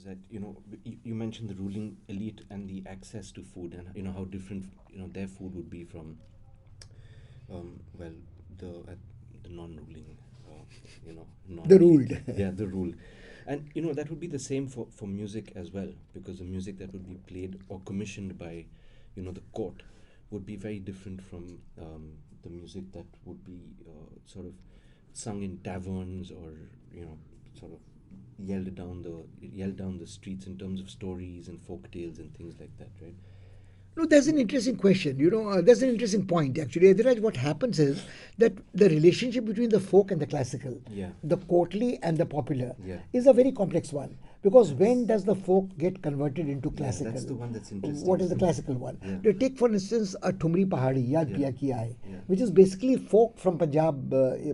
was that, you mentioned the ruling elite and the access to food, and how different their food would be from, well, the non-ruling, The non-elite. ruled. Yeah, the ruled. And that would be the same for music as well, because the music that would be played or commissioned by the court would be very different from the music that would be sort of sung in taverns, or sort of yelled down the streets in terms of stories and folk tales and things like that, right? No, that's an interesting question. That's an interesting point. Actually, Adhiraj, what happens is that the relationship between the folk and the classical, Yeah. the courtly and the popular, Yeah. is a very complex one. Because when does the folk get converted into classical? that's the one that's interesting. What is the classical one? Yeah. Take, for instance, a Thumri Pahadi, Yaad Yeah. Piya Ki Aaye, Yeah. which is basically folk from Punjab,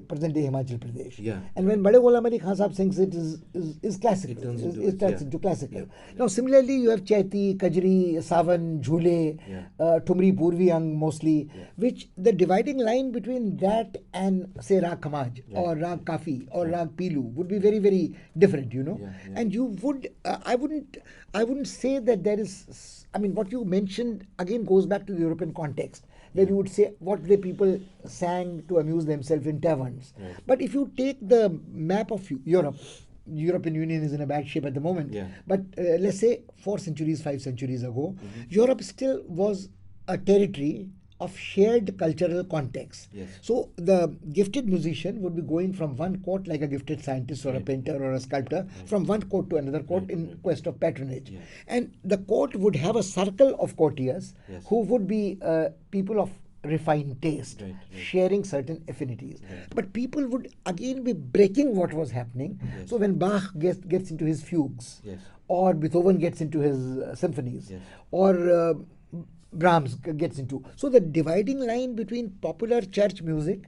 present-day Himachal Pradesh. Yeah. And when Bade Ghulam Ali Khan Sahab sings it, is classical. It turns into it it, turns yeah. into classical. Yeah. Now, similarly, you have Chaiti, Kajri, Savan, Jhule, Yeah. Thumri Purvi Ang mostly, Yeah. which the dividing line between that and say Rag Khamaj or Rag Kafi or Right. Rag Pilu would be very, very different, Yeah, yeah. And you would, I wouldn't say that there is, I mean, what you mentioned again goes back to the European context, where you would say what the people sang to amuse themselves in taverns. Right. But if you take the map of Europe, European Union is in a bad shape at the moment. Yeah. But let's say 4 centuries, 5 centuries ago, Europe still was a territory of shared cultural context. Yes. So the gifted musician would be going from one court, like a gifted scientist or a Right. painter or a sculptor, from one court to another court Right, in right. quest of patronage. Yeah. And the court would have a circle of courtiers Yes. who would be people of refined taste, Right, right. sharing certain affinities. Right. But people would again be breaking what was happening. Yes. So when Bach gets into his fugues, Yes. or Beethoven gets into his symphonies, Yes. or Brahms gets into. So the dividing line between popular church music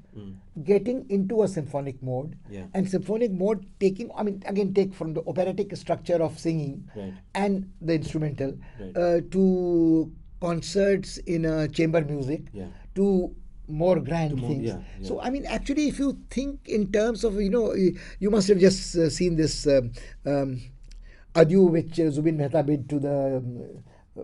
getting into a symphonic mode, Yeah. and symphonic mode taking, I mean, again, take from the operatic structure of singing Right. and the instrumental Right. to concerts in chamber music, Yeah. to more grand To more- things. yeah, yeah. So, I mean, actually, if you think in terms of, you must have just seen this adieu which Zubin Mehta did to the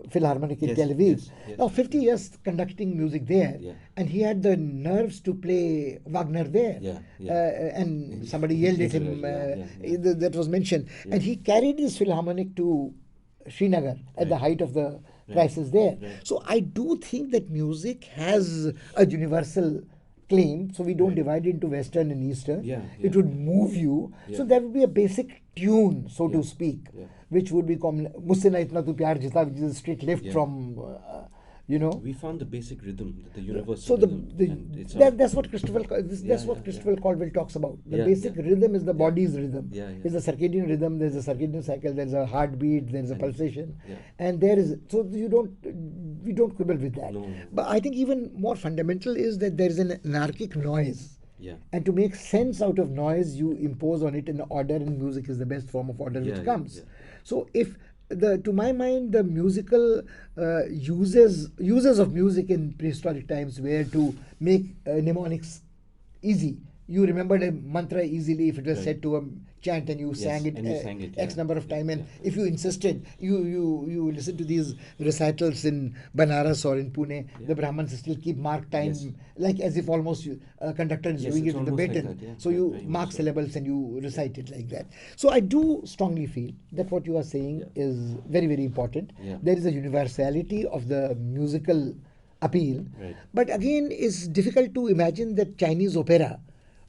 Philharmonic in Yes, Tel Aviv. yes, yes. Now, 50 years conducting music there, Yeah. and he had the nerves to play Wagner there. Yeah, yeah. And somebody yelled at him, that was mentioned. And he carried this Philharmonic to Srinagar at the height of the crisis there. Right. So I do think that music has a universal claim, so we don't divide it into Western and Eastern. Yeah, It yeah. would move you. So Yeah. there would be a basic tune, so to Yeah, speak, yeah. which would be Musse Na Itna Tu Pyar Jita, which is a straight lift Yeah. from, We found the basic rhythm, the universal So rhythm. and it's that's what Christopher Caldwell talks about. The Yeah, basic yeah. rhythm is the body's rhythm. Yeah, yeah. Is the circadian rhythm. There's a circadian cycle. There's a heartbeat. There's a And- pulsation, yeah. and there is. So we don't quibble with that. No. But I think even more fundamental is that there is an anarchic noise. Yeah. And to make sense out of noise, you impose on it an order, and music is the best form of order Yeah, which yeah, comes. yeah. So if to my mind, the musical users of music in prehistoric times were to make mnemonics easy. You remembered a mantra easily if it was Right. said to a chant and you Yes, sang it, and you sang it, X yeah. number of time, and Yeah. if you insisted, you listen to these recitals in Banaras or in Pune, the Brahmins still keep mark time, Yes. like as if almost a conductor is Yes, doing it's it with the almost like baton. that, yeah. So Yeah, you very much mark so. syllables and you recite it like that. So I do strongly feel that what you are saying Yeah. is very, very important. Yeah. There is a universality of the musical appeal. Right. But again, it's difficult to imagine that Chinese opera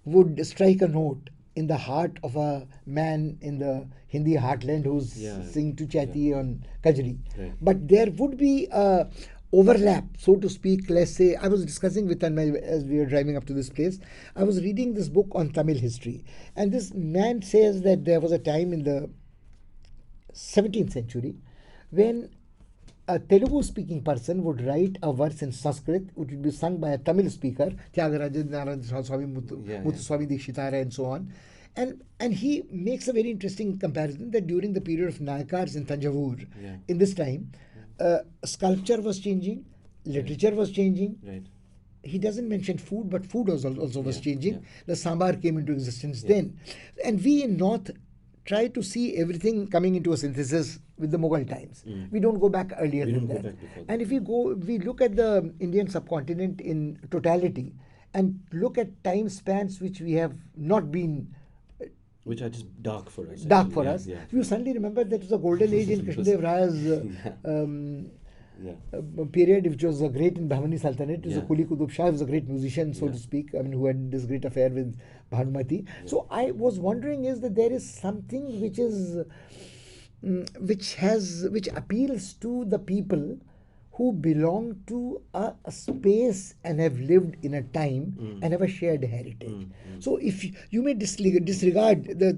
would strike a note in the heart of a man in the Hindi heartland who's Yeah. singing to Chaiti on Kajri. Right. But there would be a overlap, so to speak. Let's say, I was discussing with Tanmay as we were driving up to this place. I was reading this book on Tamil history, and this man says that there was a time in the 17th century when a Telugu speaking person would write a verse in Sanskrit, which would be sung by a Tamil speaker, Tyagaraja Narayana Swami, Yeah, Muthuswami Dikshitara, and so on. And he makes a very interesting comparison that during the period of Nayakars in Tanjavur, Yeah. in this time, sculpture was changing, literature was changing. Right. He doesn't mention food, but food also was Yeah, changing. yeah. The sambar came into existence Yeah. then. And we in North try to see everything coming into a synthesis with the Mughal times. We don't go back earlier We than don't go that. back before And that. if we look at the Indian subcontinent in totality and look at time spans which we have not been Which are just dark for us. dark actually. for Yeah, us, yeah. you suddenly remember that it was a golden age in It was- Krishnadev Raya's Yeah. period, which was great in Bahmani Sultanate. It was a Yeah. Kuli Qutub Shah, was a great musician, so Yeah. to speak, I mean, who had this great affair with Bhanumati. So I was wondering is that there is something which is which appeals to the people who belong to a space and have lived in a time and have a shared heritage. So if you may disregard the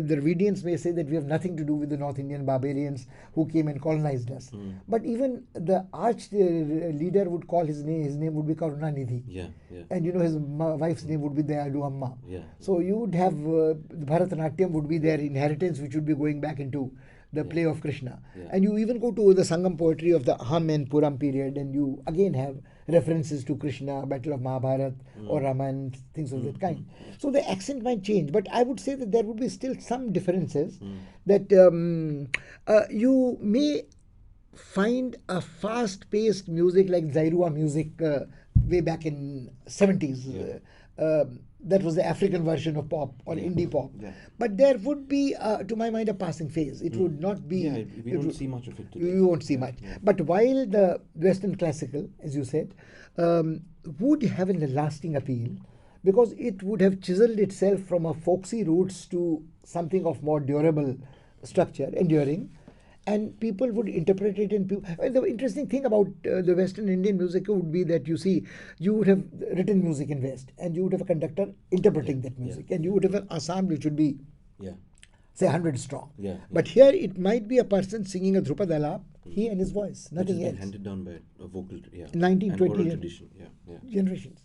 Dravidians may say that we have nothing to do with the North Indian barbarians who came and colonized us, but even the arch leader would call his name would be Karunanidhi. Yeah, yeah. And his wife's name would be Dayalu Amma. Yeah. So you would have Bharatanatyam would be their inheritance, which would be going back into the play of Krishna. Yeah. And you even go to the Sangam poetry of the Aham and Puram period, and you again have references to Krishna, Battle of Mahabharat, or Raman, things of that kind. So the accent might change, but I would say that there would be still some differences that you may find a fast-paced music like Zairua music way back in 70s. That was the African version of pop or indie pop. Yeah. But there would be, to my mind, a passing phase. It would not be... Yeah, we don't see much of it today. You won't see much. But while the Western classical, as you said, would have a lasting appeal because it would have chiseled itself from a folksy roots to something of more durable structure, enduring, and people would interpret it in... The interesting thing about the Western Indian music would be that you would have written music in West, and you would have a conductor interpreting that music, and you would have an ensemble which would be, say, 100 strong. Yeah, But here it might be a person singing a Drupad Alap, he and his voice, Which has nothing been else. handed down by a vocal, 1920 and oral tradition. Yeah, yeah. Generations.